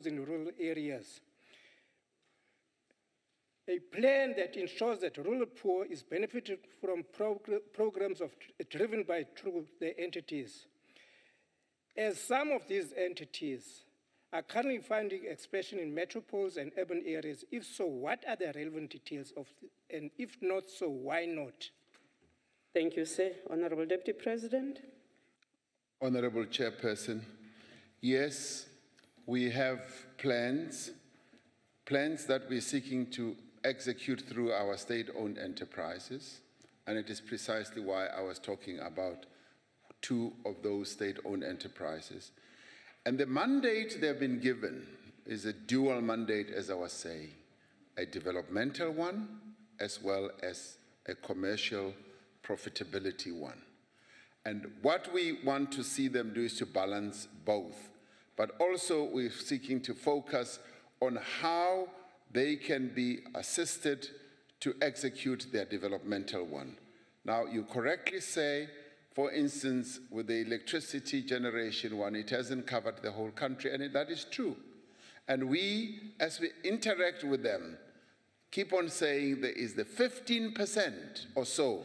in rural areas. A plan that ensures that rural poor is benefited from programs driven by the entities. As some of these entities are currently finding expression in metropoles and urban areas, if so, what are the relevant details of, and if not so, why not? Thank you, sir. Honorable Deputy President. Honorable Chairperson, yes, we have plans that we're seeking to execute through our state-owned enterprises, and it is precisely why I was talking about two of those state-owned enterprises. And the mandate they've been given is a dual mandate, as I was saying, a developmental one as well as a commercial profitability one. And what we want to see them do is to balance both, but also we're seeking to focus on how they can be assisted to execute their developmental one. Now, you correctly say, for instance, with the electricity generation one, it hasn't covered the whole country, and that is true. And we, as we interact with them, keep on saying there is the 15% or so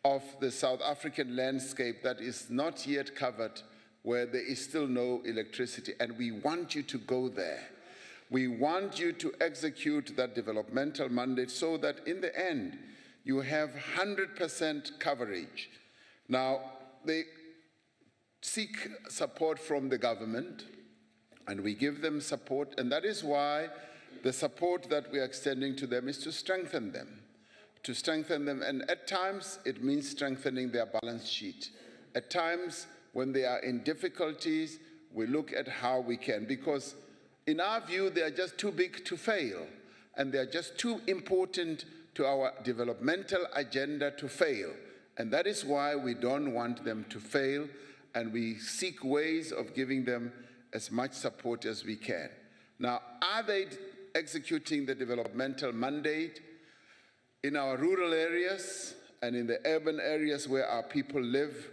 of the South African landscape that is not yet covered, where there is still no electricity, and we want you to go there. We want you to execute that developmental mandate so that in the end, you have 100% coverage. Now, they seek support from the government, and we give them support, and that is why the support that we are extending to them is to strengthen them. And at times, it means strengthening their balance sheet. At times, when they are in difficulties, we look at how we can, because in our view, they are just too big to fail, and they are just too important to our developmental agenda to fail. And that is why we don't want them to fail, and we seek ways of giving them as much support as we can. Now, are they executing the developmental mandate in our rural areas and in the urban areas where our people live?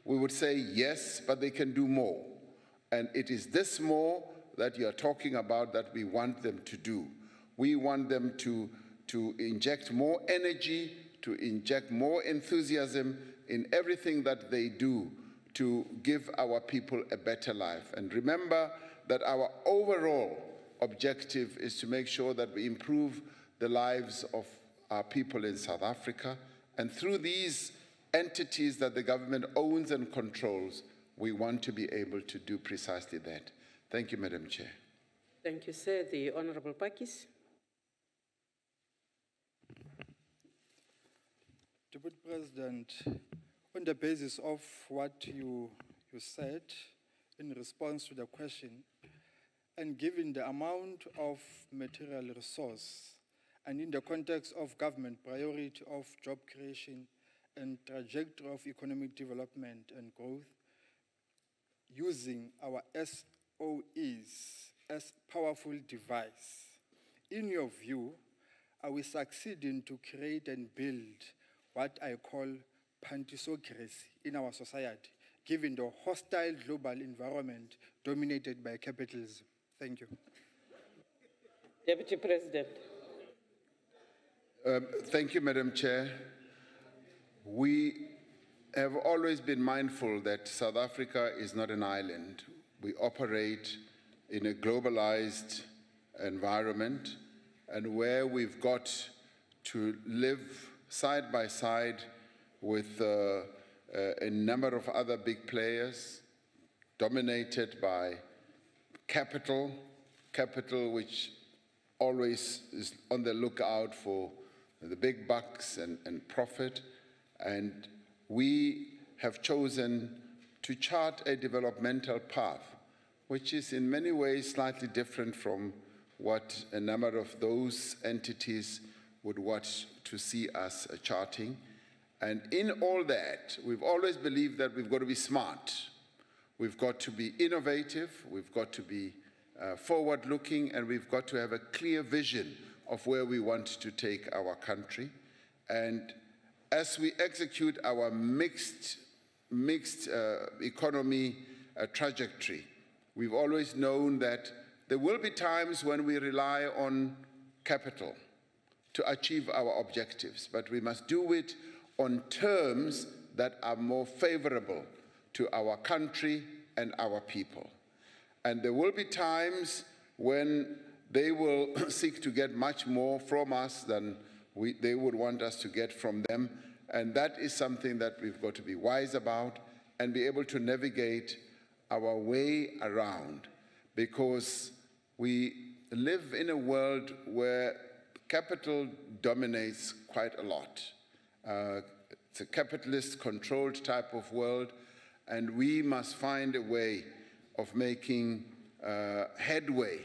We would say yes, but they can do more. And it is this more that you are talking about that we want them to do. We want them to inject more energy, to inject more enthusiasm in everything that they do to give our people a better life. And remember that our overall objective is to make sure that we improve the lives of our people in South Africa. And through these entities that the government owns and controls, we want to be able to do precisely that. Thank you, Madam Chair. Thank you, sir. The Honorable Pakis. Deputy President, on the basis of what you said in response to the question, and given the amount of material resource, and in the context of government priority of job creation and trajectory of economic development and growth, using our SOEs as powerful device, in your view, are we succeeding to create and build what I call pantisocracy in our society, given the hostile global environment dominated by capitalism? Thank you. Deputy President. Thank you, Madam Chair. We have always been mindful that South Africa is not an island. We operate in a globalized environment, and where we've got to live side by side with a number of other big players, dominated by capital which always is on the lookout for the big bucks and profit. And we have chosen to chart a developmental path, which is in many ways slightly different from what a number of those entities would want to see us charting. And in all that, we've always believed that we've got to be smart. We've got to be innovative, we've got to be forward-looking, and we've got to have a clear vision of where we want to take our country. And as we execute our mixed economy trajectory, we've always known that There will be times when we rely on capital to achieve our objectives, but we must do it on terms that are more favorable to our country and our people. And there will be times when they will seek to get much more from us than they would want us to get from them. And that is something that we've got to be wise about and be able to navigate our way around, because we live in a world where capital dominates quite a lot. It's a capitalist-controlled type of world, and we must find a way of making headway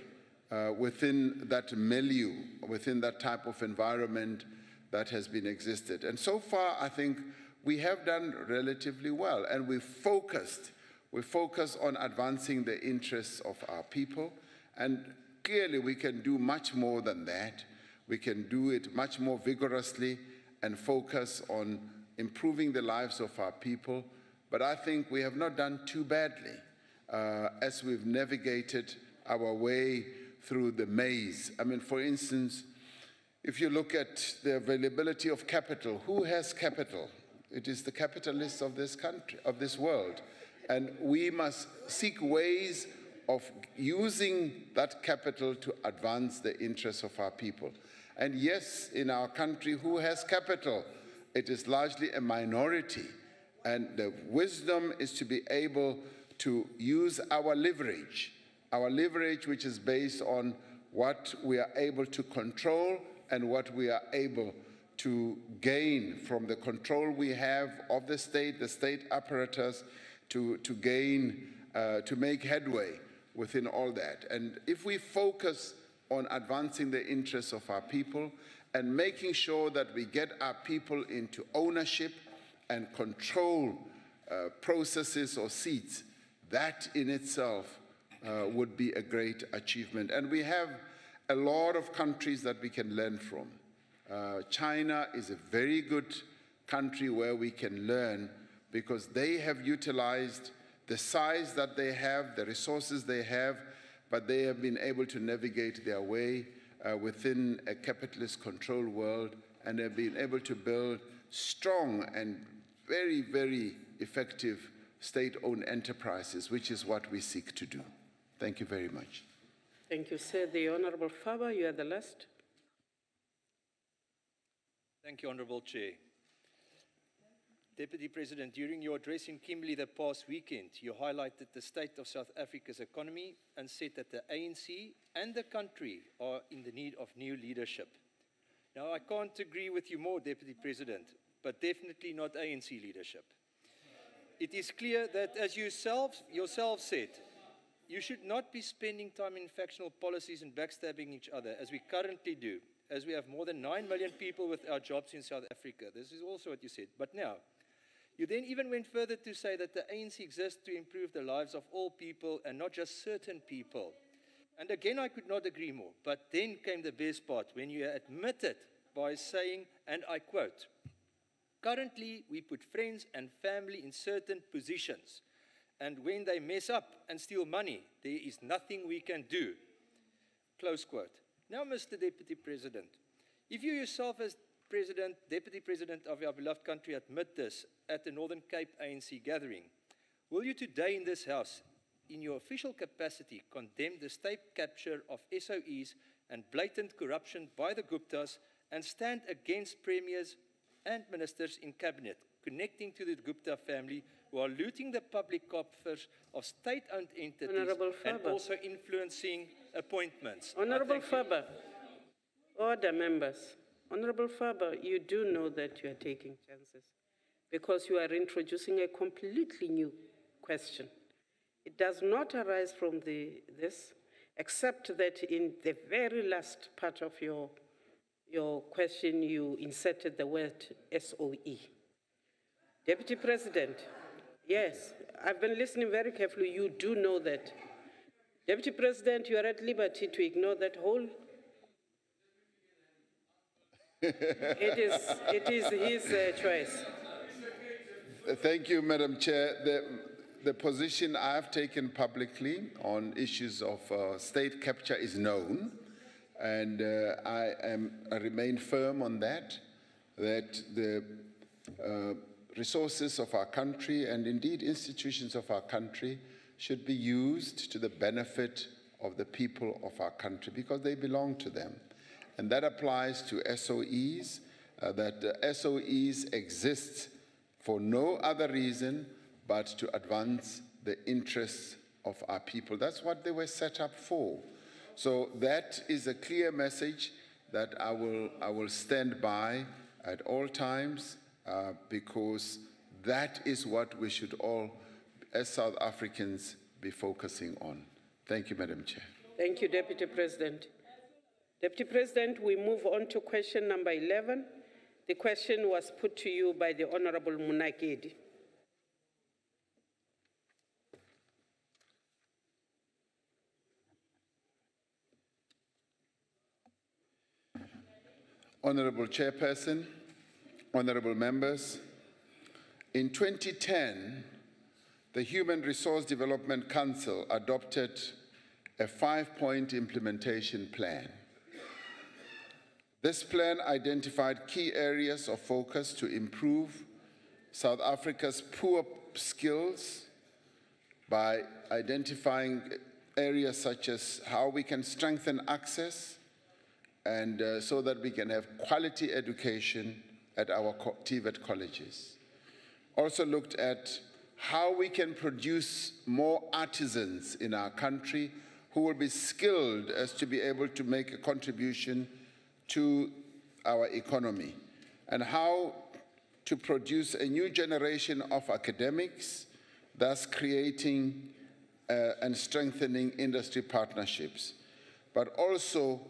within that milieu, within that type of environment that has been existed. And so far, I think we have done relatively well, and we focus on advancing the interests of our people, and clearly we can do much more than that. We can do it much more vigorously and focus on improving the lives of our people. But I think we have not done too badly as we've navigated our way through the maze. I mean, for instance, if you look at the availability of capital, who has capital? It is the capitalists of this country, of this world. And we must seek ways of using that capital to advance the interests of our people. And yes, in our country, who has capital? It is largely a minority. And the wisdom is to be able to use our leverage which is based on what we are able to control and what we are able to gain from the control we have of the state apparatus, to make headway within all that. And if we focus on advancing the interests of our people and making sure that we get our people into ownership and control processes or seats, that in itself would be a great achievement. And we have a lot of countries that we can learn from. China is a very good country where we can learn, because they have utilized the size that they have, the resources they have, but they have been able to navigate their way within a capitalist controlled world, and have been able to build strong and very, very effective state-owned enterprises, which is what we seek to do. Thank you very much. Thank you, sir. The Honorable Faber, you are the last. Thank you, Honorable Chair. Deputy President, during your address in Kimberley the past weekend, you highlighted the state of South Africa's economy and said that the ANC and the country are in the need of new leadership. Now, I can't agree with you more, Deputy President, but definitely not ANC leadership. It is clear that, as you yourself said, you should not be spending time in factional policies and backstabbing each other, as we currently do, as we have more than 9 million people without jobs in South Africa. This is also what you said. But now, you then even went further to say that the ANC exists to improve the lives of all people and not just certain people. And again, I could not agree more. But then came the best part, when you admitted by saying, and I quote, "Currently, we put friends and family in certain positions. And when they mess up and steal money, there is nothing we can do." Close quote. Now, Mr. Deputy President, if you yourself as Deputy President of our beloved country admit this at the Northern Cape ANC gathering, will you today in this House, in your official capacity, condemn the state capture of SOEs and blatant corruption by the Guptas and stand against premiers and ministers in cabinet connecting to the Gupta family who are looting the public coffers of state-owned entities and also influencing appointments? Honorable Faber, order, members. Honorable Faber, you do know that you are taking chances because you are introducing a completely new question. It does not arise from this, except that in the very last part of your question, you inserted the word SOE. Deputy President, yes, I've been listening very carefully. You do know that. Deputy President, you are at liberty to ignore that whole. It is his choice. Thank you, Madam Chair. the position I've taken publicly on issues of state capture is known, and I remain firm on that the resources of our country and indeed institutions of our country should be used to the benefit of the people of our country because they belong to them. And that applies to SOEs, that SOEs exist for no other reason but to advance the interests of our people. That's what they were set up for. So that is a clear message that I will stand by at all times because that is what we should all, as South Africans, be focusing on. Thank you, Madam Chair. Thank you, Deputy President. Deputy President, we move on to question number 11. The question was put to you by the Honorable Munakedi. Honorable Chairperson, honorable members, in 2010, the Human Resource Development Council adopted a 5-point implementation plan. This plan identified key areas of focus to improve South Africa's poor skills by identifying areas such as how we can strengthen access and so that we can have quality education at our TVET colleges. Also looked at how we can produce more artisans in our country who will be skilled as to be able to make a contribution to our economy, and how to produce a new generation of academics, thus creating and strengthening industry partnerships, but also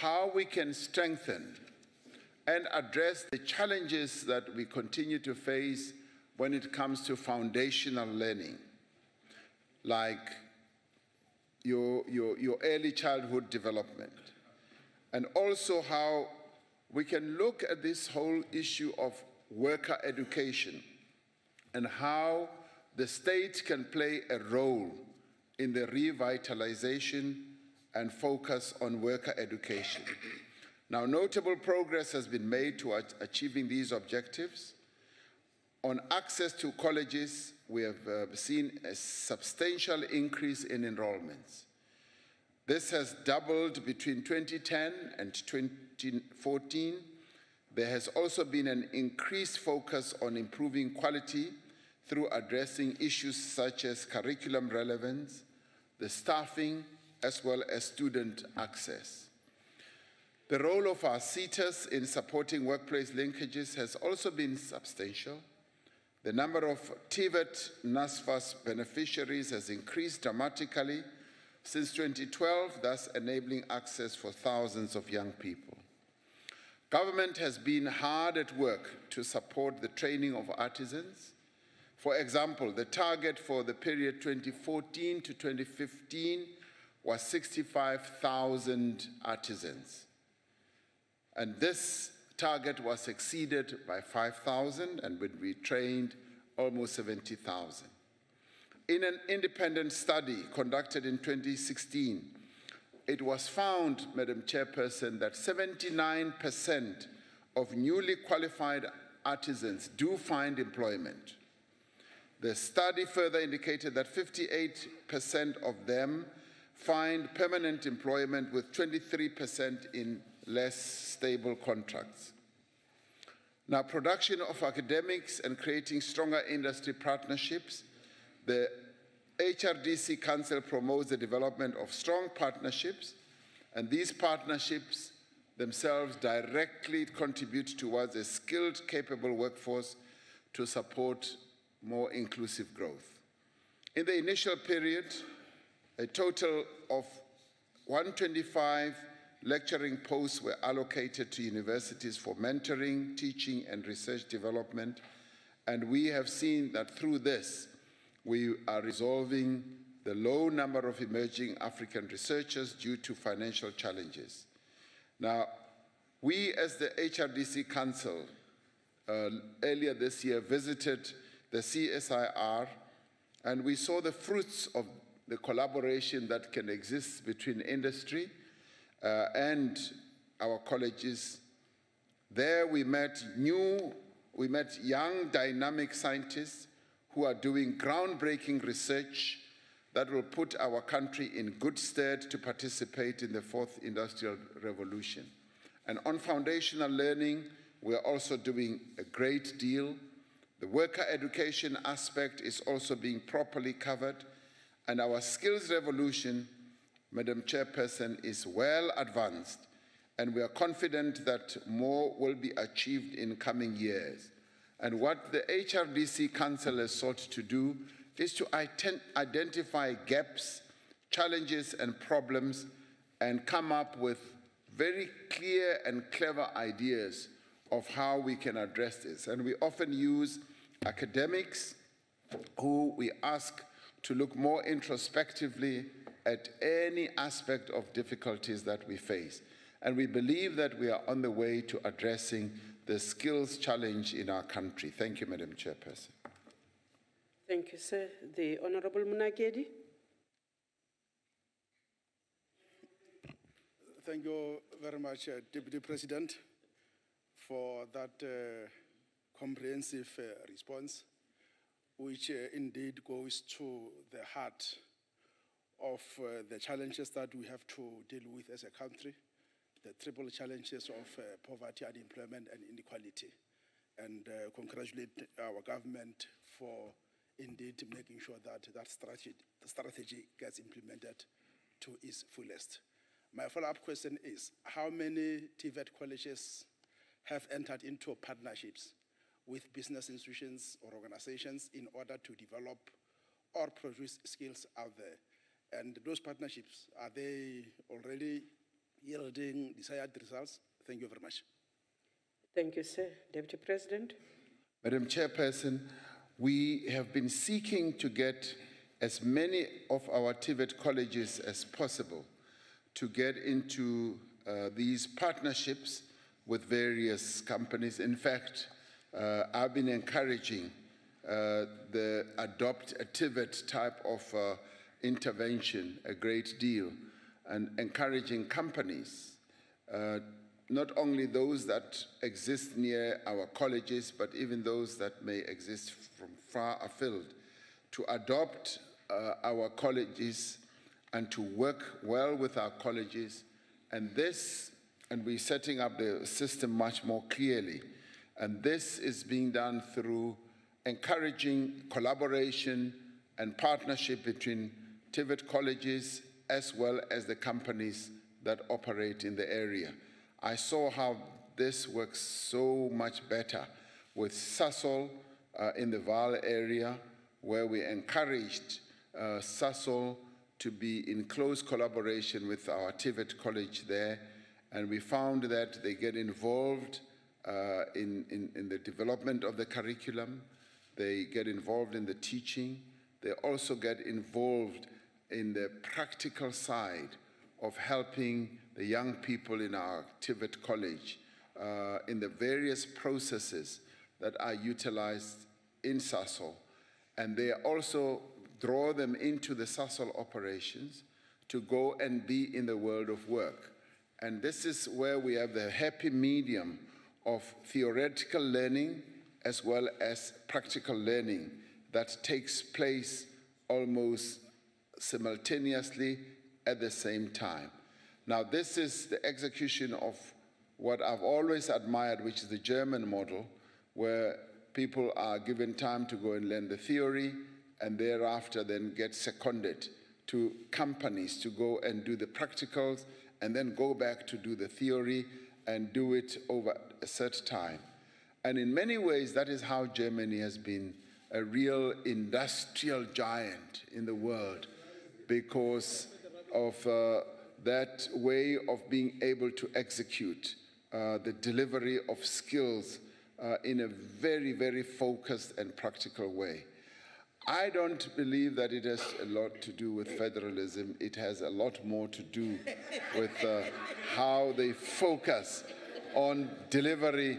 how we can strengthen and address the challenges that we continue to face when it comes to foundational learning, like your early childhood development, and also how we can look at this whole issue of worker education and how the state can play a role in the revitalization and focus on worker education. Now, notable progress has been made to achieving these objectives. On access to colleges, we have seen a substantial increase in enrollments. This has doubled between 2010 and 2014. There has also been an increased focus on improving quality through addressing issues such as curriculum relevance, the staffing, as well as student access. The role of our SETAs in supporting workplace linkages has also been substantial. The number of TVET NSFAS beneficiaries has increased dramatically since 2012, thus enabling access for thousands of young people. Government has been hard at work to support the training of artisans. For example, the target for the period 2014 to 2015 was 65,000 artisans. And this target was exceeded by 5,000, and we trained almost 70,000. In an independent study conducted in 2016, it was found, Madam Chairperson, that 79% of newly qualified artisans do find employment. The study further indicated that 58% of them find permanent employment, with 23% in less stable contracts. Now, production of academics and creating stronger industry partnerships, the HRDC Council promotes the development of strong partnerships, and these partnerships themselves directly contribute towards a skilled, capable workforce to support more inclusive growth. In the initial period, a total of 125 lecturing posts were allocated to universities for mentoring, teaching, and research development, and we have seen that through this, we are resolving the low number of emerging African researchers due to financial challenges. Now, we as the HRDC Council earlier this year visited the CSIR And we saw the fruits of the collaboration that can exist between industry and our colleges. There we met young, dynamic scientists who are doing groundbreaking research that will put our country in good stead to participate in the fourth industrial revolution. And on foundational learning, we're also doing a great deal. The worker education aspect is also being properly covered, and our skills revolution, Madam Chairperson, is well advanced, and we are confident that more will be achieved in coming years. And what the HRDC Council has sought to do is to identify gaps, challenges, and problems, and come up with very clear and clever ideas of how we can address this. And we often use academics who we ask to look more introspectively at any aspect of difficulties that we face. And we believe that we are on the way to addressing the skills challenge in our country. Thank you, Madam Chairperson. Thank you, sir. The Honorable Munagedi. Thank you very much, Deputy President, for that comprehensive response, which indeed goes to the heart of the challenges that we have to deal with as a country, the triple challenges of poverty, unemployment, and inequality. And congratulate our government for indeed making sure that that strategy gets implemented to its fullest. My follow-up question is, how many TVET colleges have entered into partnerships with business institutions or organizations in order to develop or produce skills out there? And those partnerships, are they already yielding desired results? Thank you very much. Thank you, sir. Deputy President. Madam Chairperson, we have been seeking to get as many of our TVET colleges as possible to get into these partnerships with various companies. In fact, I've been encouraging the adopt a TVET type of intervention a great deal, and encouraging companies, not only those that exist near our colleges, but even those that may exist from far afield, to adopt our colleges and to work well with our colleges. And we're setting up the system much more clearly. And this is being done through encouraging collaboration and partnership between TVET colleges as well as the companies that operate in the area. I saw how this works so much better with Sasol in the Vaal area, where we encouraged Sasol to be in close collaboration with our TVET college there, and we found that they get involved in the development of the curriculum, they get involved in the teaching, they also get involved in the practical side of helping the young people in our TVET college in the various processes that are utilized in Sasol. And they also draw them into the Sasol operations to go and be in the world of work. And this is where we have the happy medium of theoretical learning as well as practical learning that takes place almost simultaneously at the same time. Now, this is the execution of what I've always admired, which is the German model, where people are given time to go and learn the theory and thereafter then get seconded to companies to go and do the practicals and then go back to do the theory and do it over a set time. And in many ways, that is how Germany has been a real industrial giant in the world, because of that way of being able to execute the delivery of skills in a very, very focused and practical way. I don't believe that it has a lot to do with federalism. It has a lot more to do with how they focus on delivery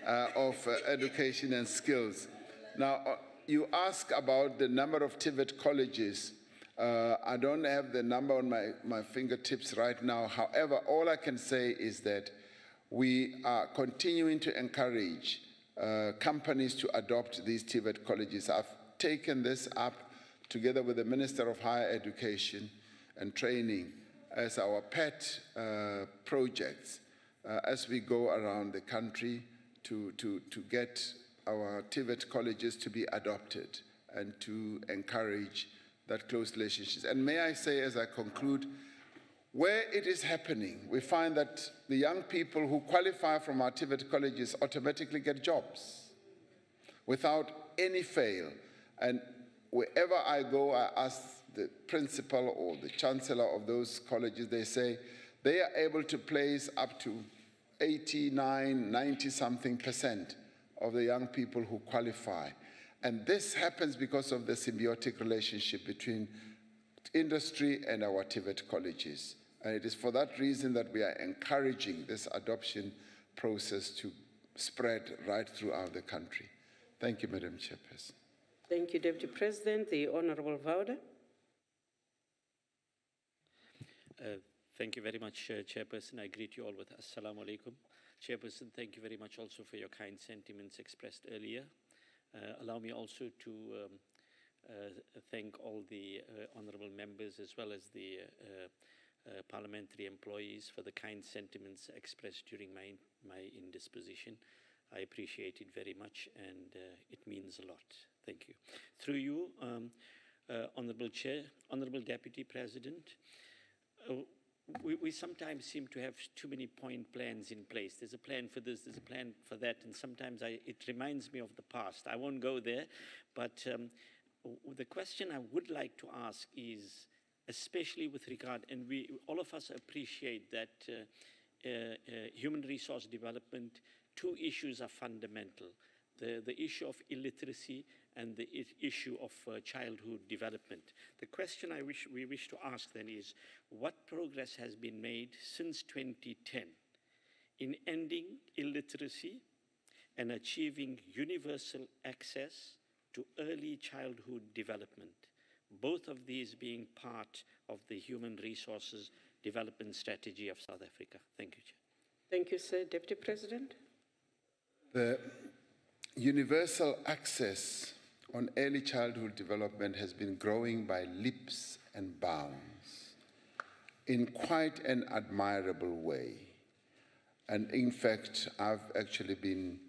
of education and skills. Now, you ask about the number of TVET colleges. I don't have the number on my fingertips right now. However, all I can say is that we are continuing to encourage companies to adopt these TVET colleges. I've taken this up together with the Minister of Higher Education and Training as our pet projects as we go around the country to get our TVET colleges to be adopted and to encourage that close relationships. And may I say, as I conclude, where it is happening, we find that the young people who qualify from our TVET colleges automatically get jobs without any fail. And wherever I go, I ask the principal or the chancellor of those colleges, they say they are able to place up to 89, 90-something% of the young people who qualify. And this happens because of the symbiotic relationship between industry and our TVET colleges. And it is for that reason that we are encouraging this adoption process to spread right throughout the country. Thank you, Madam Chairperson. Thank you, Deputy President. The Honourable Vauda. Thank you very much, Chairperson. I greet you all with Assalamu alaikum. Chairperson, thank you very much also for your kind sentiments expressed earlier. Allow me also to thank all the honourable members as well as the parliamentary employees for the kind sentiments expressed during my indisposition. I appreciate it very much, and it means a lot. Thank you. Through you, Honourable Chair, Honourable Deputy President, we sometimes seem to have too many point plans in place. There's a plan for this, there's a plan for that, and sometimes it reminds me of the past. I won't go there, but the question I would like to ask is, especially with regard, and all of us appreciate that human resource development, two issues are fundamental. The issue of illiteracy and the issue of childhood development. The question we wish to ask then is, what progress has been made since 2010 in ending illiteracy and achieving universal access to early childhood development, both of these being part of the human resources development strategy of South Africa? Thank you, Chair. Thank you, sir. Deputy President. The universal access on early childhood development has been growing by leaps and bounds in quite an admirable way. And in fact, I've actually been,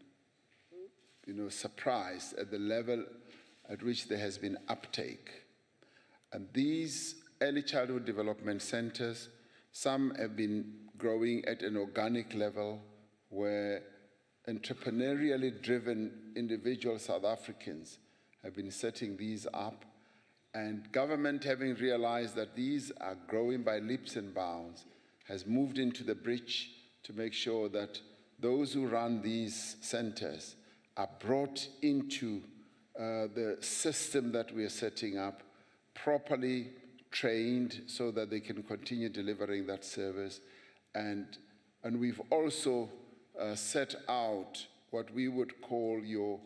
surprised at the level at which there has been uptake. And these early childhood development centers, some have been growing at an organic level where entrepreneurially driven individual South Africans have been setting these up, and government, having realized that these are growing by leaps and bounds, has moved into the breach to make sure that those who run these centers are brought into the system that we are setting up, properly trained so that they can continue delivering that service. And we've also set out what we would call your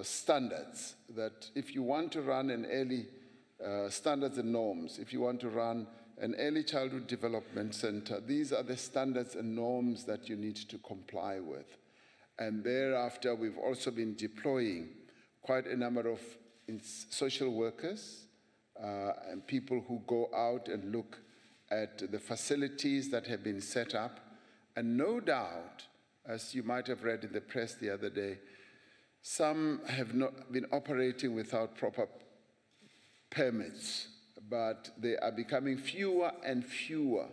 standards, that if you want to run an early standards and norms, if you want to run an early childhood development center, these are the standards and norms that you need to comply with. And thereafter, we've also been deploying quite a number of social workers and people who go out and look at the facilities that have been set up. And no doubt, as you might have read in the press the other day, some have not been operating without proper permits, but they are becoming fewer and fewer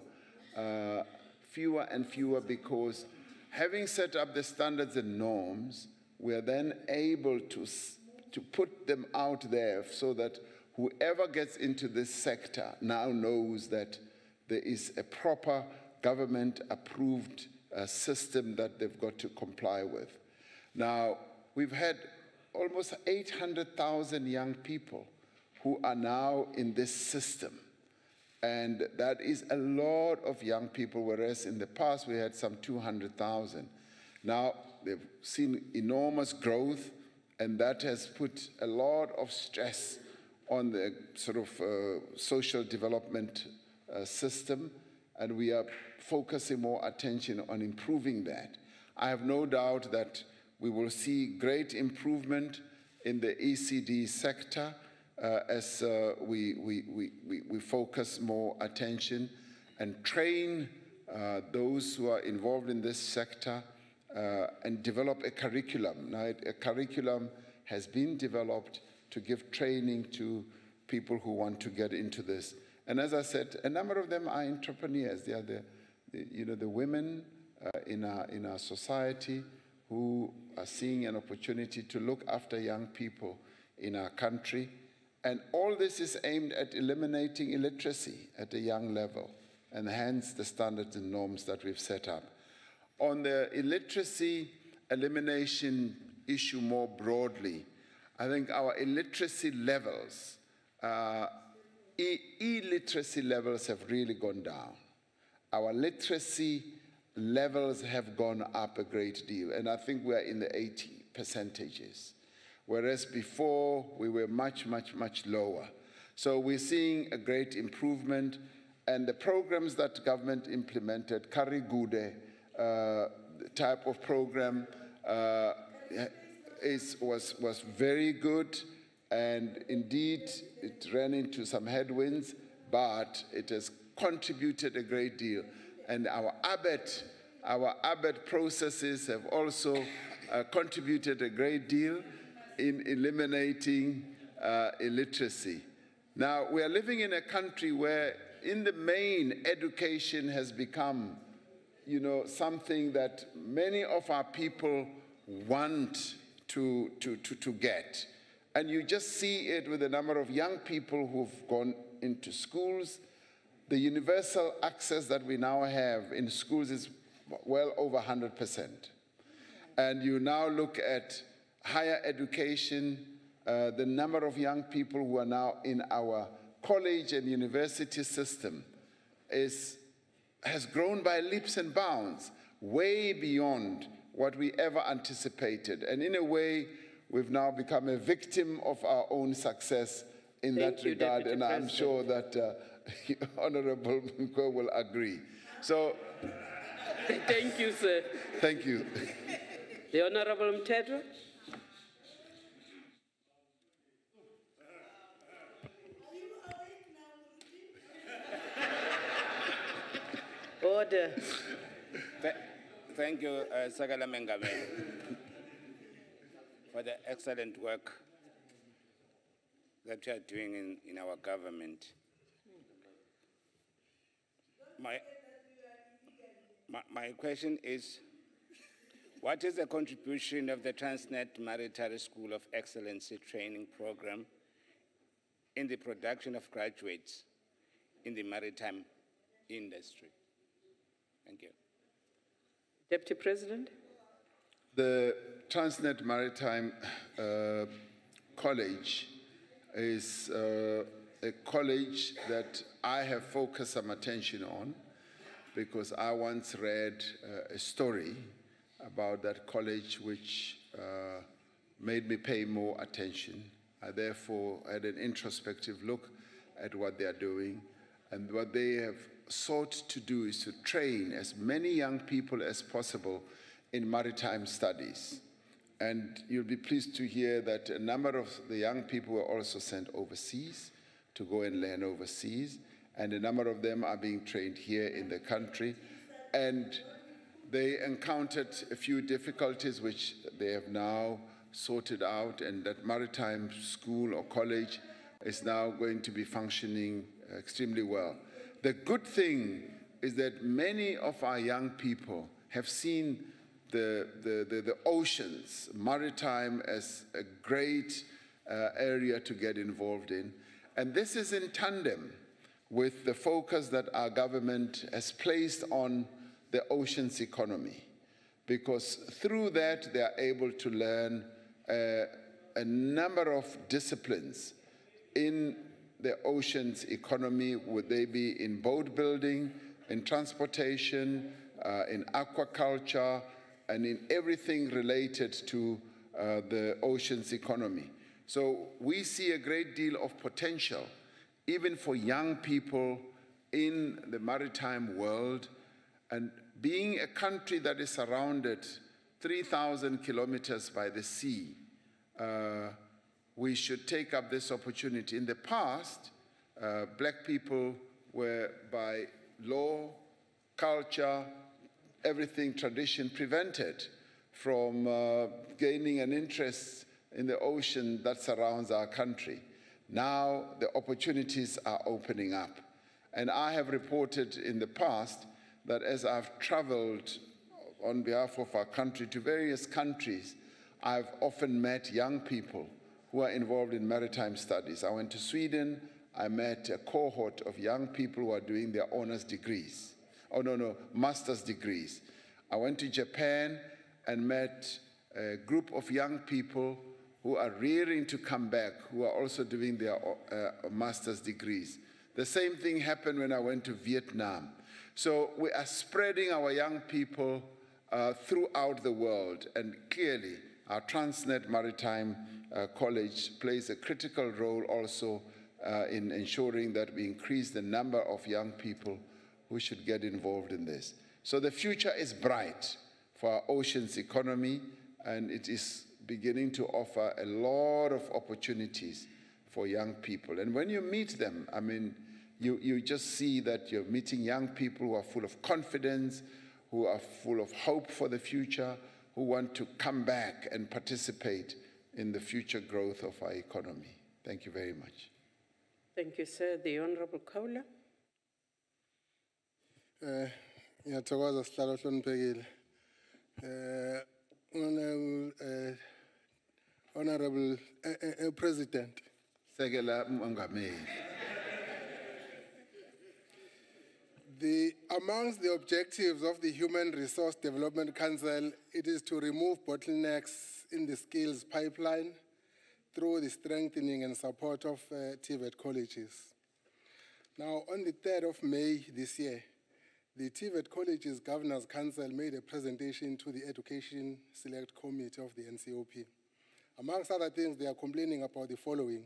because having set up the standards and norms, we are then able to put them out there so that whoever gets into this sector now knows that there is a proper government-approved system that they've got to comply with. Now, we've had almost 800,000 young people who are now in this system. And that is a lot of young people, whereas in the past we had some 200,000. Now, they've seen enormous growth, And that has put a lot of stress on the sort of social development system, and we are focusing more attention on improving that. I have no doubt that we will see great improvement in the ECD sector as we focus more attention and train those who are involved in this sector and develop a curriculum. Now, a curriculum has been developed to give training to people who want to get into this. And as I said, a number of them are entrepreneurs. They are the women in our society who are seeing an opportunity to look after young people in our country. And all this is aimed at eliminating illiteracy at a young level, and hence the standards and norms that we've set up. On the illiteracy elimination issue more broadly, I think our illiteracy levels, illiteracy levels have really gone down. Our literacy levels have gone up a great deal, and I think we're in the 80%, whereas before we were much, much, much lower. So we're seeing a great improvement, and the programs that government implemented, Karigude type of program, was very good, and indeed it ran into some headwinds, but it has contributed a great deal. And our ABET processes have also contributed a great deal in eliminating illiteracy. Now, we are living in a country where, in the main, education has become, something that many of our people want to get. And you just see it with the number of young people who've gone into schools. The universal access that we now have in schools is well over 100%. And you now look at higher education, the number of young people who are now in our college and university system has grown by leaps and bounds, way beyond what we ever anticipated. And in a way, we've now become a victim of our own success in that regard, and I'm sure that Honorable Mko will agree. So, thank you, sir. Thank you. The Honorable Mtedro. Order. Thank you, Sagala Mengame, for the excellent work that you are doing in our government. My question is, what is the contribution of the Transnet Maritime School of Excellency Training Program in the production of graduates in the maritime industry? Thank you. Deputy President. The Transnet Maritime College is a college that I have focused some attention on because I once read a story about that college which made me pay more attention. I therefore had an introspective look at what they are doing, and what they have sought to do is to train as many young people as possible in maritime studies. And you'll be pleased to hear that a number of the young people were also sent overseas to go and learn overseas, and a number of them are being trained here in the country. And they encountered a few difficulties which they have now sorted out, and that maritime school or college is now going to be functioning extremely well. The good thing is that many of our young people have seen the oceans, maritime, as a great area to get involved in. And this is in tandem with the focus that our government has placed on the oceans economy, because through that they are able to learn a number of disciplines in the oceans economy, would they be in boat building, in transportation, in aquaculture, and in everything related to the ocean's economy. So we see a great deal of potential, even for young people in the maritime world. And being a country that is surrounded 3,000 kilometers by the sea, we should take up this opportunity. In the past, black people were by law, culture, everything, tradition, prevented from gaining an interest in the ocean that surrounds our country. Now the opportunities are opening up. And I have reported in the past that as I've traveled on behalf of our country to various countries, I've often met young people who are involved in maritime studies. I went to Sweden, I met a cohort of young people who are doing their honors degrees. Master's degrees. I went to Japan and met a group of young people who are rearing to come back, who are also doing their master's degrees. The same thing happened when I went to Vietnam. So we are spreading our young people throughout the world, and clearly our Transnet Maritime College plays a critical role also in ensuring that we increase the number of young people who should get involved in this. So the future is bright for our oceans economy, and it is beginning to offer a lot of opportunities for young people. And when you meet them, I mean, you just see that you're meeting young people who are full of confidence, who are full of hope for the future, who want to come back and participate in the future growth of our economy. Thank you very much. Thank you, sir. The Honorable Kaula. Ngiyathokoza sihlalo hloniphekile. Honorable President. Sekela Mongameli. Amongst the objectives of the Human Resource Development Council, it is to remove bottlenecks in the skills pipeline through the strengthening and support of TVET colleges. Now, on the 3rd of May this year, the TVET Colleges Governors Council made a presentation to the Education Select Committee of the NCOP. Amongst other things, they are complaining about the following.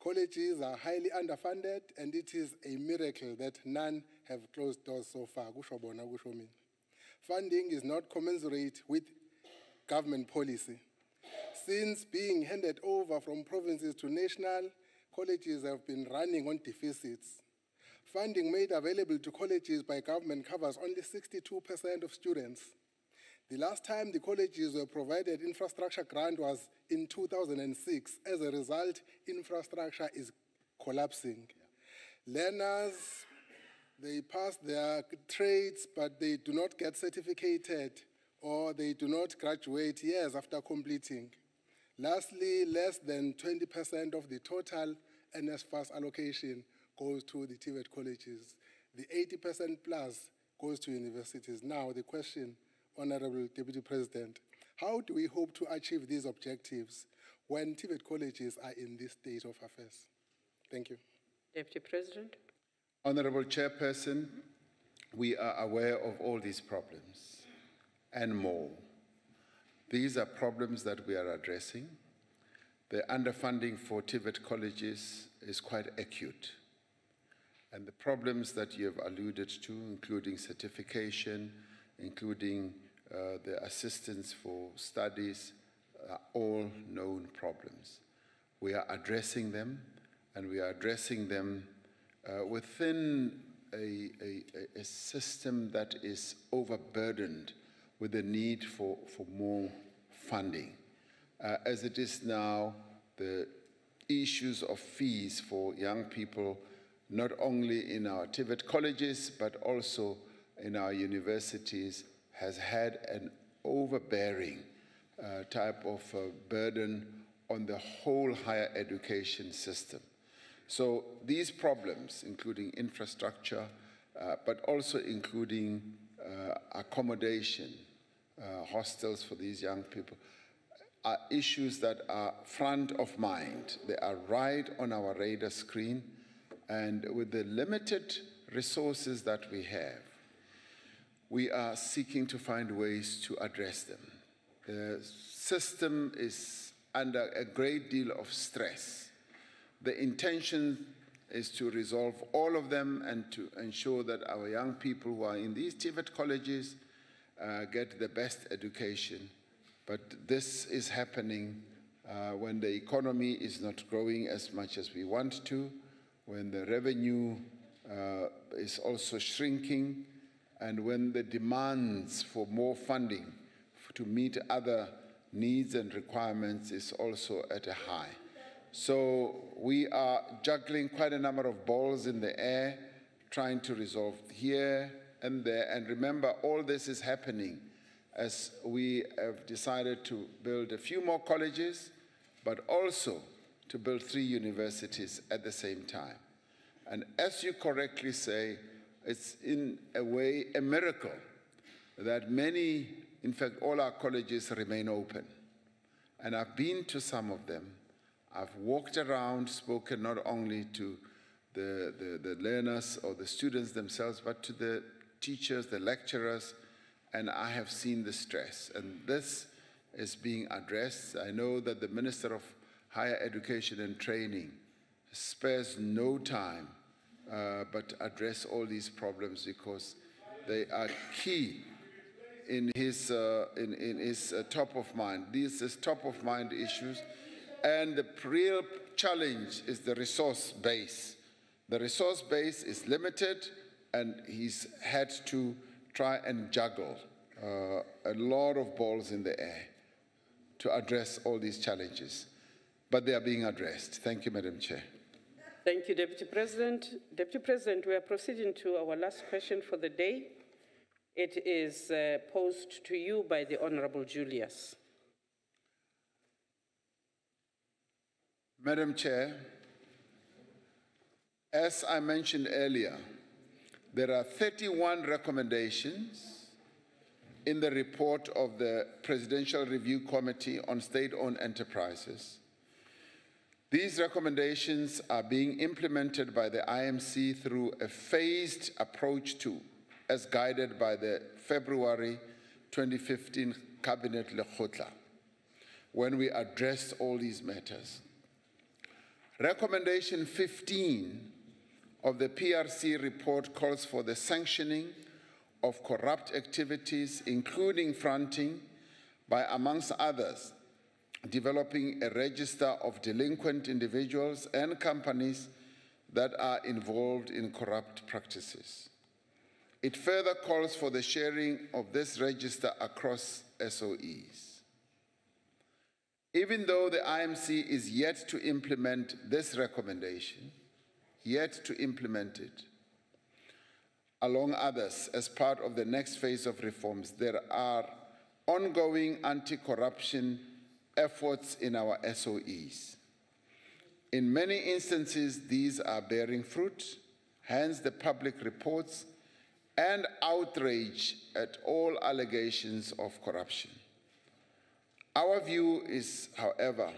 Colleges are highly underfunded, and it is a miracle that none have closed doors so far. Funding is not commensurate with government policy. Since being handed over from provinces to national, colleges have been running on deficits. Funding made available to colleges by government covers only 62% of students. The last time the colleges were provided infrastructure grant was in 2006. As a result, infrastructure is collapsing. Learners, they pass their trades, but they do not get certificated, or they do not graduate years after completing. Lastly, less than 20% of the total NSFAS allocation goes to the TVET colleges. The 80% plus goes to universities. Now, the question, Honorable Deputy President, how do we hope to achieve these objectives when TVET colleges are in this state of affairs? Thank you. Deputy President. Honorable Chairperson, we are aware of all these problems and more. These are problems that we are addressing. The underfunding for TVET colleges is quite acute. And the problems that you have alluded to, including certification, including the assistance for studies, are all known problems. We are addressing them, and we are addressing them within a system that is overburdened with the need for more funding. As it is now, the issues of fees for young people, not only in our TVET colleges, but also in our universities, has had an overbearing type of burden on the whole higher education system. So these problems, including infrastructure, but also including accommodation, hostels for these young people, are issues that are front of mind. They are right on our radar screen, and with the limited resources that we have, we are seeking to find ways to address them. The system is under a great deal of stress. The intention is to resolve all of them and to ensure that our young people who are in these TVET colleges get the best education. But this is happening when the economy is not growing as much as we want to, when the revenue is also shrinking, and when the demands for more funding to meet other needs and requirements is also at a high. So we are juggling quite a number of balls in the air, trying to resolve here and there. And remember, all this is happening as we have decided to build a few more colleges, but also to build 3 universities at the same time. And as you correctly say, it's in a way a miracle that many, in fact, all our colleges remain open. And I've been to some of them. I've walked around, spoken not only to the learners or the students themselves, but to the teachers, the lecturers, and I have seen the stress. And this is being addressed. I know that the Minister of Higher Education and Training spares no time but address all these problems because they are key in his top of mind. These are top of mind issues. And the real challenge is the resource base. The resource base is limited, and he's had to try and juggle a lot of balls in the air to address all these challenges. But they are being addressed. Thank you, Madam Chair. Thank you, Deputy President. Deputy President, we are proceeding to our last question for the day. It is posed to you by the Honorable Julius. Madam Chair, as I mentioned earlier, there are 31 recommendations in the report of the Presidential Review Committee on State-Owned Enterprises. These recommendations are being implemented by the IMC through a phased approach as guided by the February 2015 Cabinet Lekgotla, when we addressed all these matters. Recommendation 15 of the PRC report calls for the sanctioning of corrupt activities, including fronting, by, amongst others, developing a register of delinquent individuals and companies that are involved in corrupt practices. It further calls for the sharing of this register across SOEs. Even though the IMC is yet to implement this recommendation, along others, as part of the next phase of reforms, there are ongoing anti-corruption efforts in our SOEs. In many instances, these are bearing fruit, hence the public reports and outrage at all allegations of corruption. Our view is, however,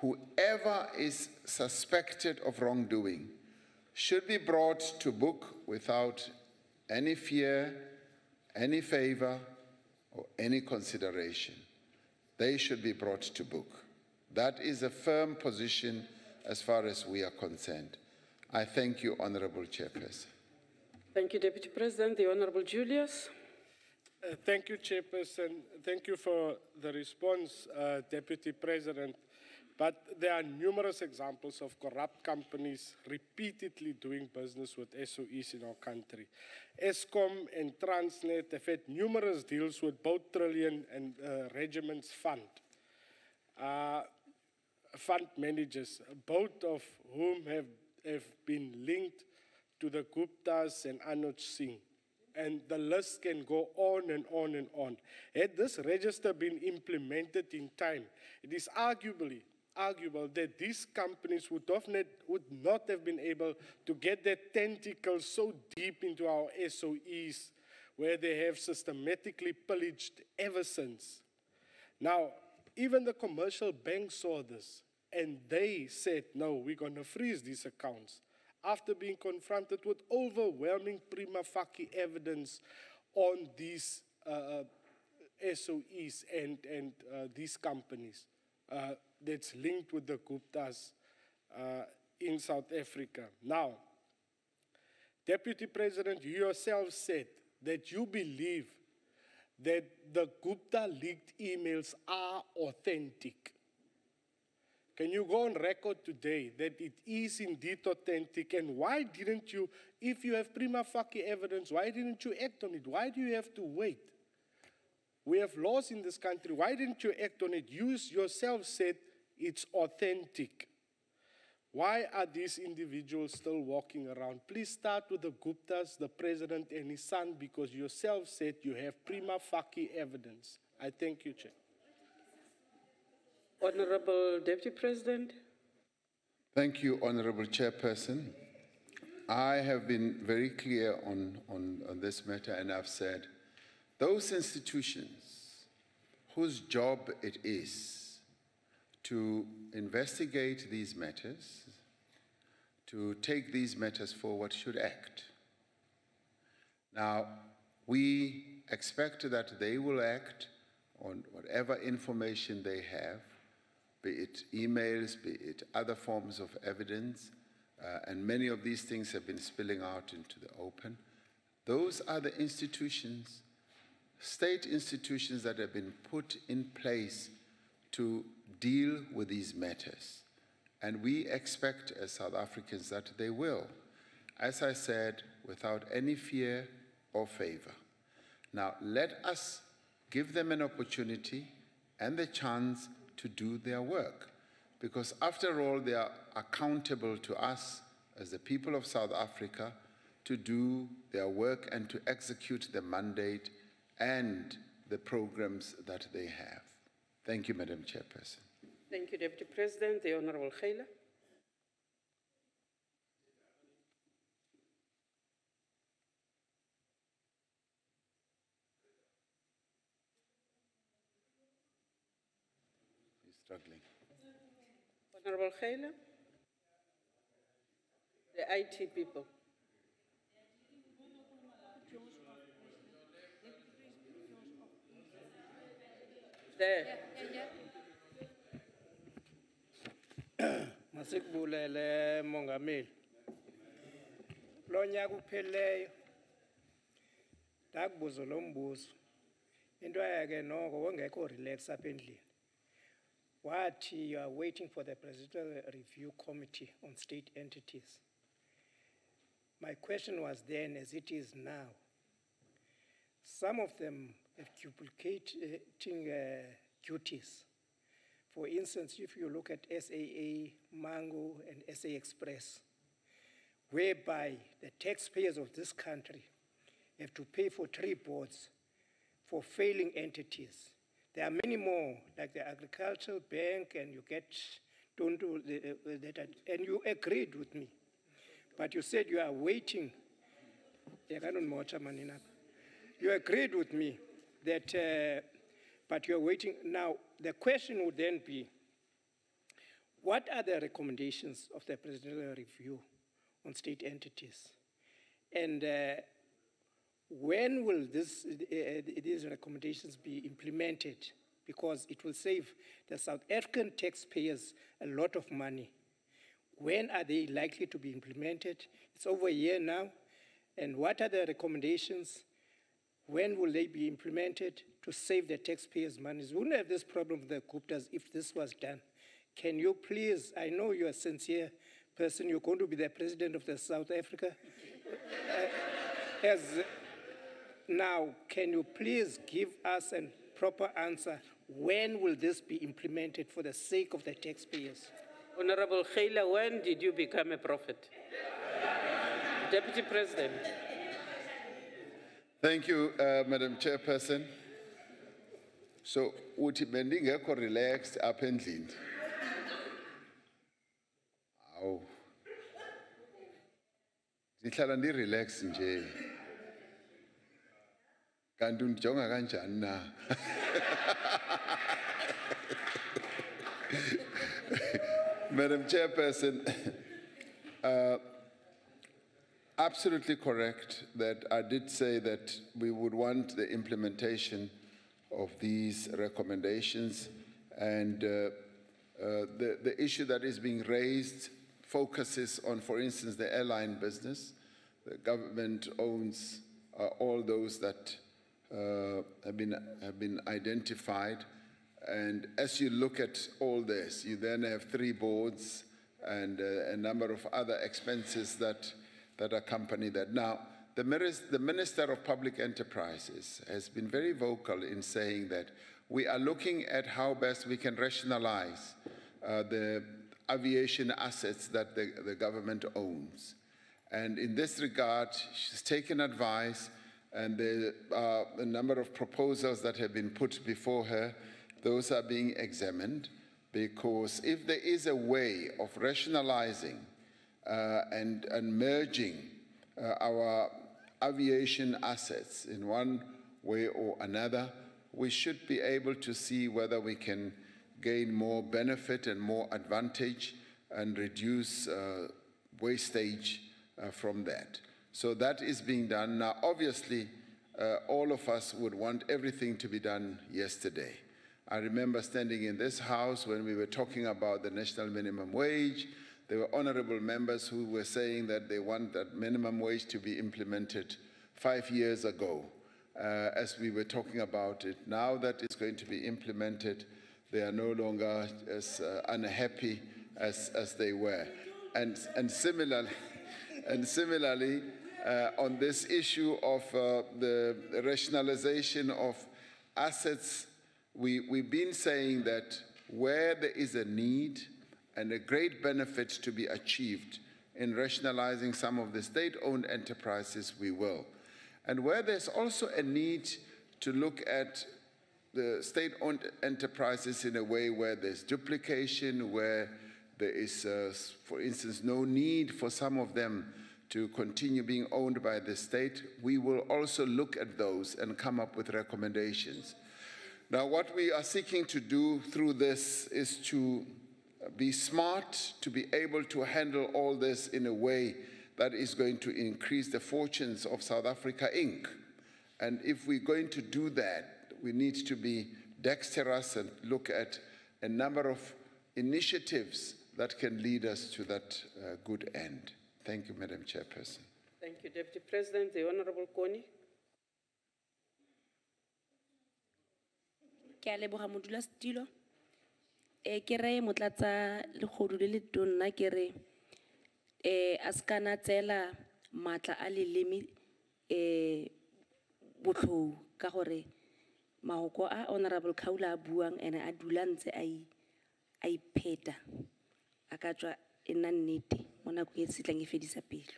whoever is suspected of wrongdoing should be brought to book without any fear, any favor, or any consideration. They should be brought to book. That is a firm position as far as we are concerned. I thank you, Honorable Chairperson. Thank you, Deputy President. The Honorable Julius. Thank you, Chairperson. Thank you for the response, Deputy President. But there are numerous examples of corrupt companies repeatedly doing business with SOEs in our country. Eskom and Transnet have had numerous deals with both Trillion and Regiment's fund managers, both of whom have been linked to the Guptas and Anuj Singh. And the list can go on and on and on. Had this register been implemented in time, it is arguable that these companies would not have been able to get their tentacles so deep into our SOEs, where they have systematically pillaged ever since. Now, even the commercial banks saw this, and they said, no, we're going to freeze these accounts, after being confronted with overwhelming prima facie evidence on these SOEs and these companies that's linked with the Guptas in South Africa. Now, Deputy President, you yourself said that you believe that the Gupta leaked emails are authentic. Can you go on record today that it is indeed authentic? And why didn't you, if you have prima facie evidence, why didn't you act on it? Why do you have to wait? We have laws in this country. Why didn't you act on it? You yourself said it's authentic. Why are these individuals still walking around? Please start with the Guptas, the president and his son, because you yourself said you have prima facie evidence. I thank you, Chair. Honorable Deputy President. Thank you, Honorable Chairperson. I have been very clear on this matter, and I've said those institutions whose job it is to investigate these matters, to take these matters forward, should act. Now, we expect that they will act on whatever information they have, be it emails, be it other forms of evidence, and many of these things have been spilling out into the open. Those are the institutions, state institutions that have been put in place to deal with these matters. And we expect as South Africans that they will, as I said, without any fear or favor. Now, let us give them an opportunity and the chance to do their work, because after all, they are accountable to us as the people of South Africa to do their work and to execute the mandate and the programs that they have. Thank you, Madam Chairperson. Thank you, Deputy President. The Honorable Khaila. Struggling. Honorable Khaila. The IT people. There. Masikubulele Mongameli. Lo nyaka upheleyo ndakubuza lo mbuzo. Into yake noko wongekho relax apha endlini. Wathi you are waiting for the Presidential Review Committee on State Entities. My question was then, as it is now, some of them have duplicating duties. For instance, if you look at SAA, Mango, and SA Express, whereby the taxpayers of this country have to pay for 3 boards for failing entities. There are many more, like the Agricultural Bank, and you get, don't do that, and you agreed with me. But you said you are waiting. You agreed with me that, but you are waiting. Now, the question would then be, what are the recommendations of the Presidential Review on State Entities? And when will these recommendations be implemented? Because it will save the South African taxpayers a lot of money. When are they likely to be implemented? It's over a year now. And what are the recommendations? When will they be implemented to save the taxpayers' money? We wouldn't have this problem with the Guptas if this was done. Can you please, I know you're a sincere person, you're going to be the president of the South Africa. Now, can you please give us a proper answer? When will this be implemented for the sake of the taxpayers? Honorable Khaila, when did you become a prophet? Deputy President. Thank you, Madam Chairperson. So, uthi bendingekho relaxed apha endlini. Awu. Ndihlala ndi-relax nje. Kanti undijonga kanjani na? Madam Chairperson, absolutely correct that I did say that we would want the implementation of these recommendations, and the issue that is being raised focuses on, for instance, the airline business. The government owns all those that have been identified, and as you look at all this, you then have 3 boards and a number of other expenses that accompany that. Now, the Minister of Public Enterprises has been very vocal in saying that we are looking at how best we can rationalize the aviation assets that the government owns. And in this regard, she's taken advice, and there are a number of proposals that have been put before her. Those are being examined, because if there is a way of rationalizing and merging our aviation assets in one way or another, we should be able to see whether we can gain more benefit and more advantage and reduce wastage from that. So that is being done. Now, obviously, all of us would want everything to be done yesterday. I remember standing in this house when we were talking about the national minimum wage. There were honorable members who were saying that they want that minimum wage to be implemented 5 years ago, as we were talking about it. Now that it's going to be implemented, they are no longer as unhappy as they were. And similarly, on this issue of the rationalization of assets, we've been saying that where there is a need and a great benefit to be achieved in rationalizing some of the state-owned enterprises, we will. And where there's also a need to look at the state-owned enterprises in a way where there's duplication, where there is, for instance, no need for some of them to continue being owned by the state, we will also look at those and come up with recommendations. Now, what we are seeking to do through this is to be smart, to be able to handle all this in a way that is going to increase the fortunes of South Africa, Inc. And if we're going to do that, we need to be dexterous and look at a number of initiatives that can lead us to that good end. Thank you, Madam Chairperson. Thank you, Deputy President. The Honorable Koni. Ke a leboga modulasetulo. Ke re motlatsa lekgodu le letona ke re a ska na tsela matla a leleme botlhou ka gore mahoko a Honorable Kaula a buang ene a dula ntse a ipheta a ka tswa e nna nnete mo nakong e setlang e fedisa pelo.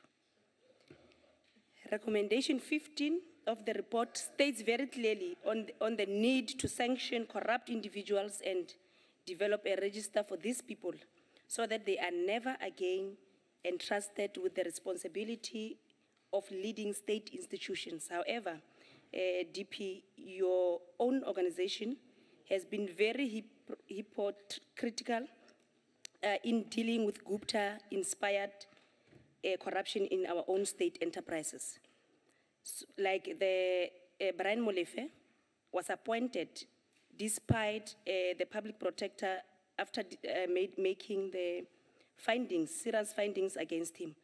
Recommendation 15 of the report states very clearly on the need to sanction corrupt individuals and develop a register for these people so that they are never again entrusted with the responsibility of leading state institutions. However, DP, your own organization has been very hypocritical in dealing with Gupta-inspired corruption in our own state enterprises. So, like the Brian Molefe was appointed despite the public protector after making the findings, serious findings against him.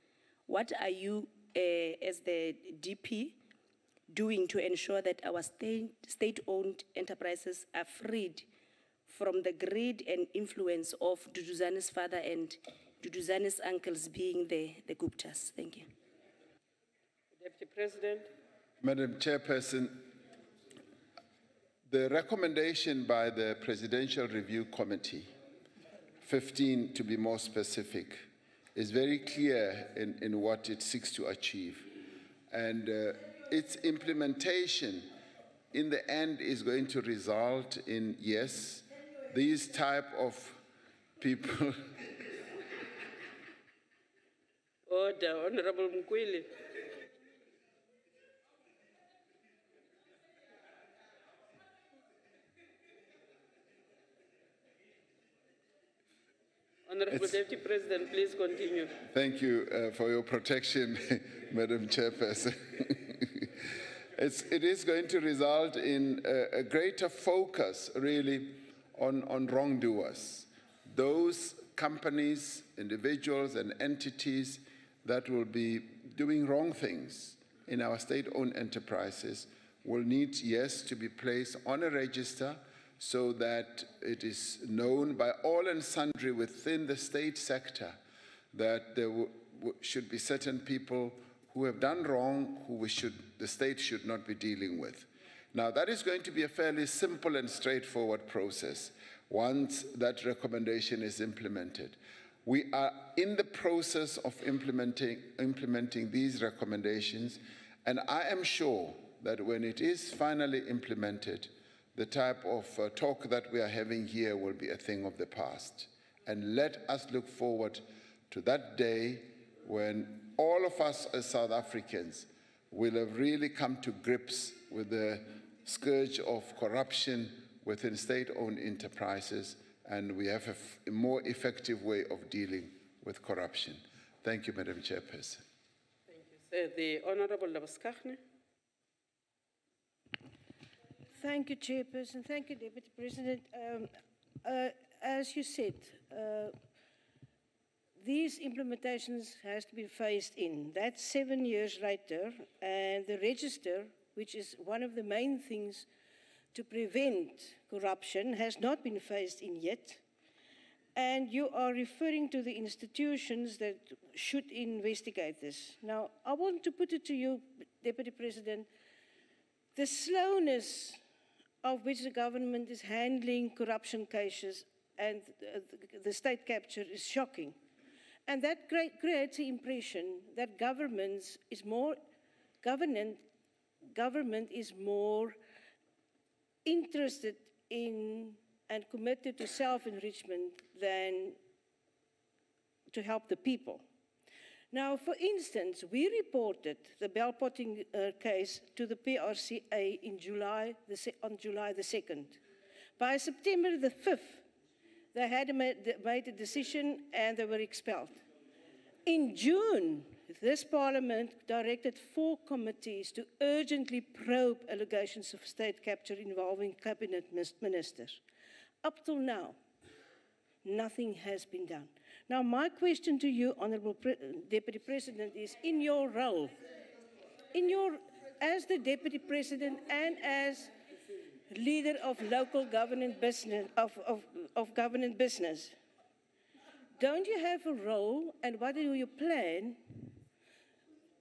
What are you, as the DP, doing to ensure that our state-owned enterprises are freed from the greed and influence of Duduzane's father and Duduzane's uncles being the Guptas? Thank you. Deputy President. Madam Chairperson, the recommendation by the Presidential Review Committee, 15 to be more specific, is very clear in what it seeks to achieve. And its implementation in the end is going to result in, yes, these type of people. Order, Honorable Mkwili. Honorable Deputy President, please continue. Thank you for your protection, Madam Chairperson. It is going to result in a greater focus, really, on wrongdoers. Those companies, individuals, and entities that will be doing wrong things in our state-owned enterprises will need, yes, to be placed on a register so that it is known by all and sundry within the state sector that there should be certain people who have done wrong, who the state should not be dealing with. Now, that is going to be a fairly simple and straightforward process once that recommendation is implemented. We are in the process of implementing these recommendations, and I am sure that when it is finally implemented, the type of talk that we are having here will be a thing of the past. And let us look forward to that day when all of us as South Africans will have really come to grips with the scourge of corruption within state-owned enterprises, and we have a more effective way of dealing with corruption. Thank you, Madam Chairperson. Thank you, sir. The Honorable Labuskaghni. Thank you, Chairperson. Thank you, Deputy President. As you said, these implementations has to be phased in. That's 7 years later, and the register, which is one of the main things to prevent corruption, has not been phased in yet. And you are referring to the institutions that should investigate this. Now, I want to put it to you, Deputy President, the slowness of which the government is handling corruption cases and the state capture is shocking. And that creates the impression that government is more interested in and committed to self-enrichment than to help the people. Now, for instance, we reported the bell-potting case to the PRCA on July the 2nd. By September the 5th, they had made a decision and they were expelled. In June, this Parliament directed 4 committees to urgently probe allegations of state capture involving cabinet ministers. Up till now, nothing has been done. Now, my question to you, Honourable Deputy President, is in your role, as the Deputy President and as leader of local government business, of government business, don't you have a role, and what do you plan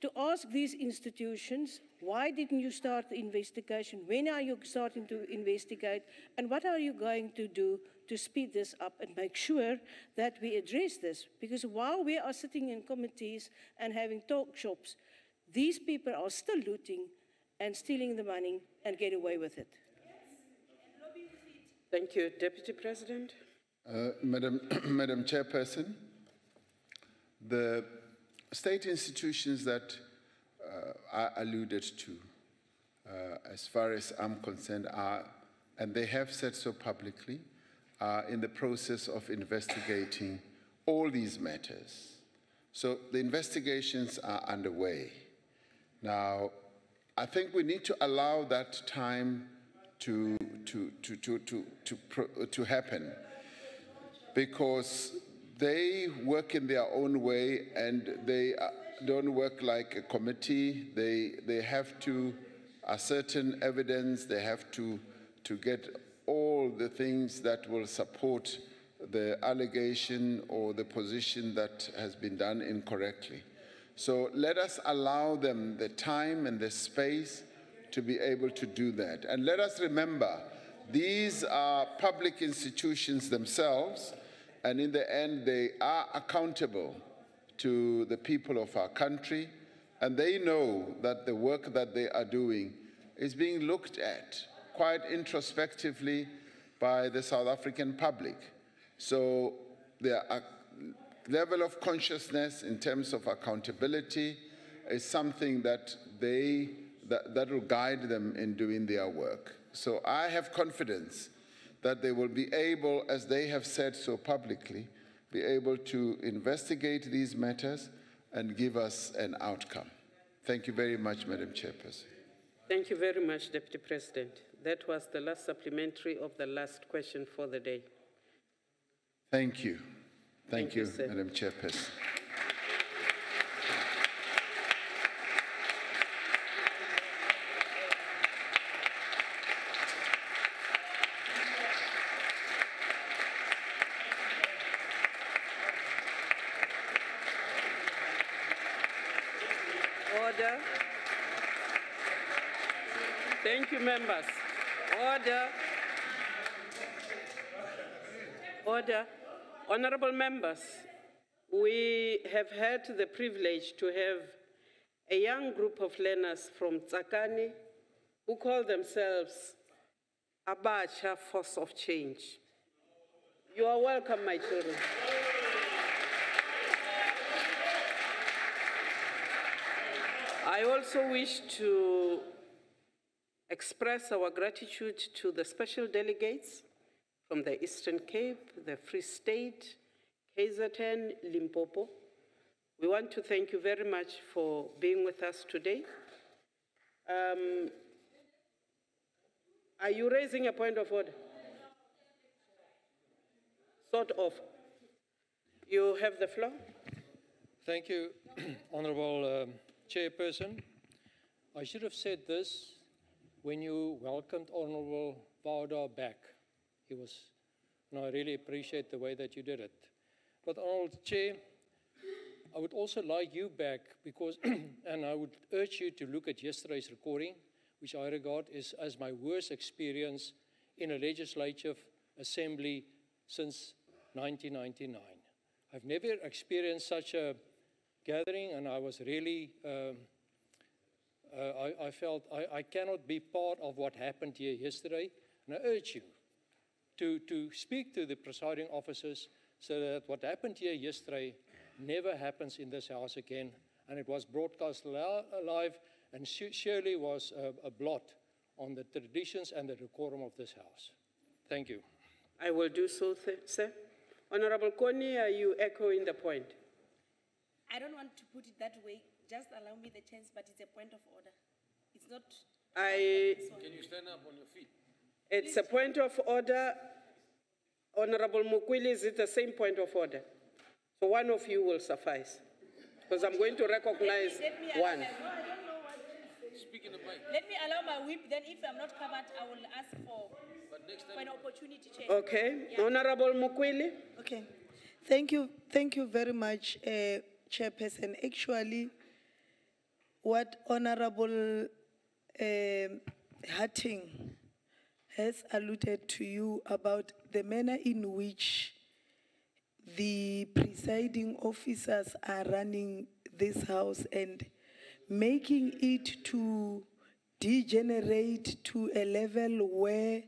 to ask these institutions, why didn't you start the investigation? When are you starting to investigate? And what are you going to do to speed this up and make sure that we address this? Because while we are sitting in committees and having talk shops, these people are still looting and stealing the money and get away with it. Thank you. Deputy President. Madam Chairperson, the state institutions that I alluded to, as far as I'm concerned, are, and they have said so publicly, are in the process of investigating all these matters. So the investigations are underway. Now, I think we need to allow that time to happen, because they work in their own way and they don't work like a committee. They have to ascertain evidence. They have to get all the things that will support the allegation or the position that has been done incorrectly. So let us allow them the time and the space to be able to do that. And let us remember, these are public institutions themselves, and in the end, they are accountable to the people of our country, and they know that the work that they are doing is being looked at quite introspectively by the South African public. So their level of consciousness in terms of accountability is something that that will guide them in doing their work. So I have confidence that they will be able, as they have said so publicly, be able to investigate these matters and give us an outcome. Thank you very much, Madam Chairperson. Thank you very much, Deputy President. That was the last supplementary of the last question for the day. Thank you. Thank you, sir. Madam Chairperson. Order. Thank you, members. Order. Order. Honorable members, we have had the privilege to have a young group of learners from Tsakani who call themselves Abacha Force of Change. You are welcome, my children. I also wish to express our gratitude to the special delegates from the Eastern Cape, the Free State, KZN, Limpopo. We want to thank you very much for being with us today. Are you raising a point of order? Sort of. You have the floor. Thank you, Honourable Chairperson. I should have said this when you welcomed Honourable Bauda back. And I really appreciate the way that you did it. But Honourable Chair, I would also like you back because, and I would urge you to look at yesterday's recording, which I regard as my worst experience in a legislative assembly since 1999. I've never experienced such a gathering, and I was really, I felt I cannot be part of what happened here yesterday, and I urge you to speak to the presiding officers so that what happened here yesterday never happens in this House again, and it was broadcast live and surely was a blot on the traditions and the decorum of this House. Thank you. I will do so, sir. Honorable Koni, are you echoing the point? I don't want to put it that way. Just allow me the chance, but it's a point of order. It's not. Can you stand up on your feet? It's a point of order. Honorable Mukwili, is it the same point of order? So one of you will suffice. Because I'm going to recognize one. Speak in the mic. Let me allow my whip, then if I'm not covered, I will ask for an opportunity, Chair. Okay. Yeah. Honorable Mukwili. Okay. Thank you very much, Chairperson. Actually, what Honorable Hatting has alluded to you about the manner in which the presiding officers are running this House and making it to degenerate to a level where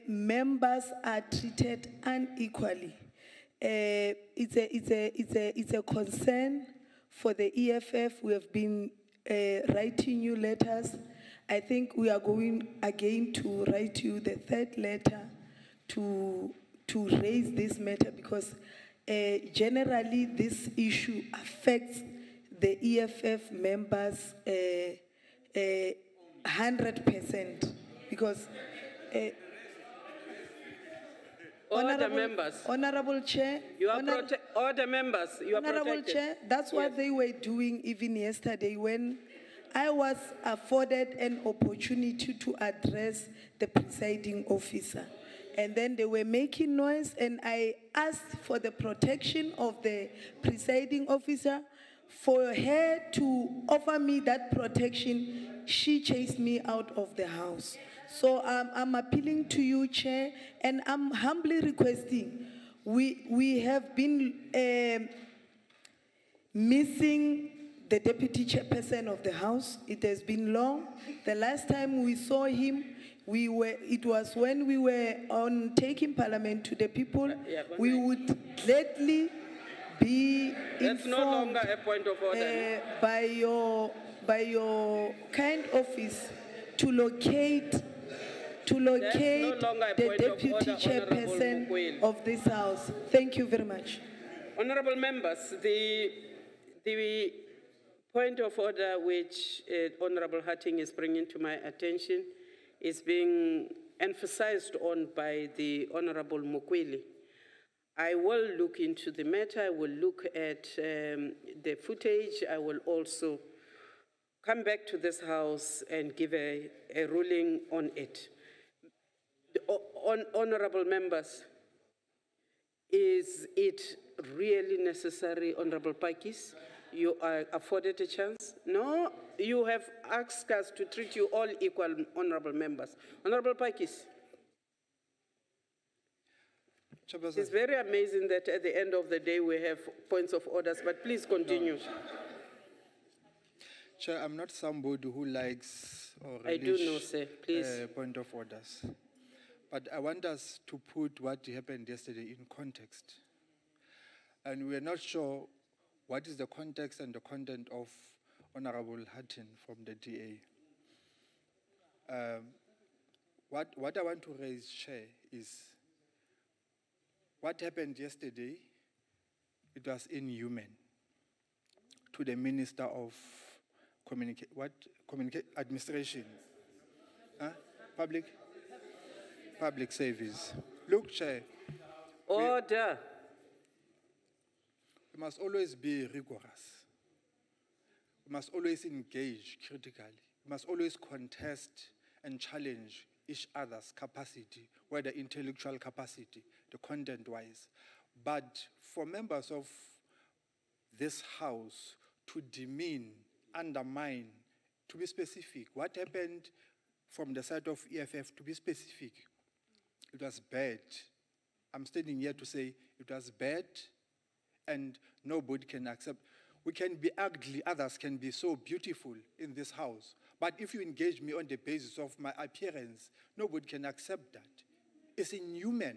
members are treated unequally. It's a concern for the EFF. We have been writing you letters. I think we are going again to write you the third letter to raise this matter because generally this issue affects the EFF members 100% because Honorable Chair, order members, you are Honorable protected. Chair, that's what they were doing even yesterday when I was afforded an opportunity to address the presiding officer. And then they were making noise, and I asked for the protection of the presiding officer. For her to offer me that protection, she chased me out of the House. So I'm appealing to you, Chair, and I'm humbly requesting, we have been missing the deputy chairperson of the House. It has been long. The last time we saw him, it was when we were on taking Parliament to the people. We would gladly be That's informed no longer a point of order. by your kind office to locate to locate no longer a the point of deputy order, Honorable chairperson Mokoeli. of this house. Thank you very much. Honorable members, the point of order which Honorable Hatting is bringing to my attention is being emphasized on by the Honorable Mokoeli. I will look into the matter. I will look at the footage. I will also come back to this house and give a ruling on it. Honorable members, is it really necessary, Honorable Pakis? You are afforded a chance? No, you have asked us to treat you all equal, honorable members. Honorable Pakis. It's very amazing that at the end of the day we have points of orders, but please continue. No. Chair, I'm not somebody who likes or I do know, sir. Please. Point of orders. But I want us to put what happened yesterday in context. And we're not sure what is the context and the content of Honorable Hatton from the DA. What I want to raise, Chair, is what happened yesterday, it was inhuman to the Minister of Administration, Public Service. Look, Chair. Order. We must always be rigorous. We must always engage critically. We must always contest and challenge each other's capacity, whether intellectual capacity, the content-wise. But for members of this house to demean, undermine, to be specific, what happened from the side of EFF, to be specific, it was bad. I'm standing here to say it was bad and nobody can accept. We can be ugly, others can be so beautiful in this house. But if you engage me on the basis of my appearance, nobody can accept that. It's inhuman.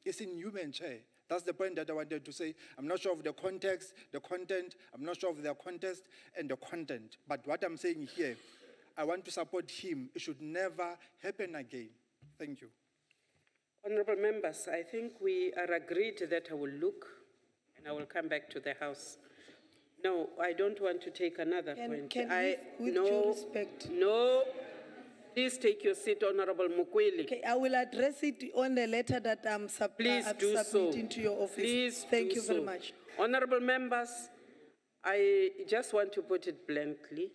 It's inhuman, Chair. That's the point that I wanted to say. I'm not sure of the context, the content. I'm not sure of the context and the content. But what I'm saying here, I want to support him. It should never happen again. Thank you. Honorable members, I think we are agreed that I will look and I will come back to the House. No, I don't want to take another point. With due respect. No, please take your seat, Honorable Mokoeli. Okay, I will address it on the letter that I'm submitting to your office. Please Thank you very much. Honorable members, I just want to put it bluntly.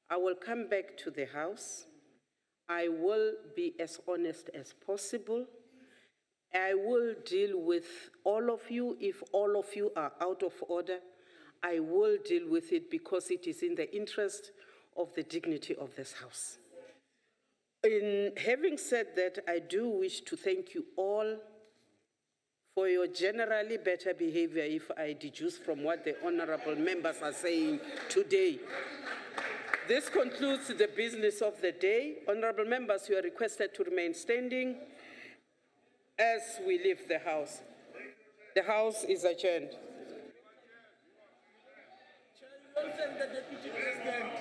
I will come back to the House. I will be as honest as possible. I will deal with all of you. If all of you are out of order, I will deal with it because it is in the interest of the dignity of this House. In having said that, I do wish to thank you all for your generally better behavior if I deduce from what the honorable members are saying today. This concludes the business of the day. Honorable members, you are requested to remain standing as we leave the House. The House is adjourned. The Deputy President.